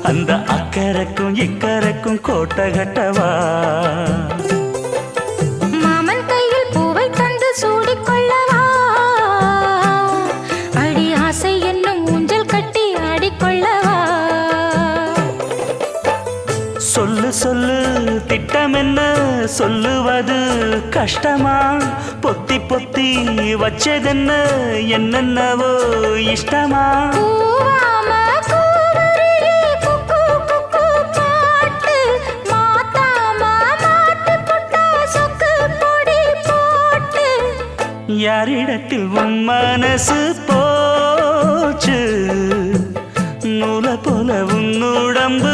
அந்த அக்கறைக்கும் இக்கரைக்கும் கோட்டை கட்டவா மாமன் கையில் பூவை தந்து சூடிக்கொள்ளவா அடி ஆசை என்னும் ஊஞ்சல் கட்டி ஆடிக்கொள்ளவா சொல்லு சொல்லு திட்டம் என்ன சொல்லுவது கஷ்டமா பொத்தி பொத்தி வச்சதென்ன என்னென்னவோ இஷ்டமா யாரிடத்தில் உன் மனசு போச்சு நூலை போல உன் உடம்பு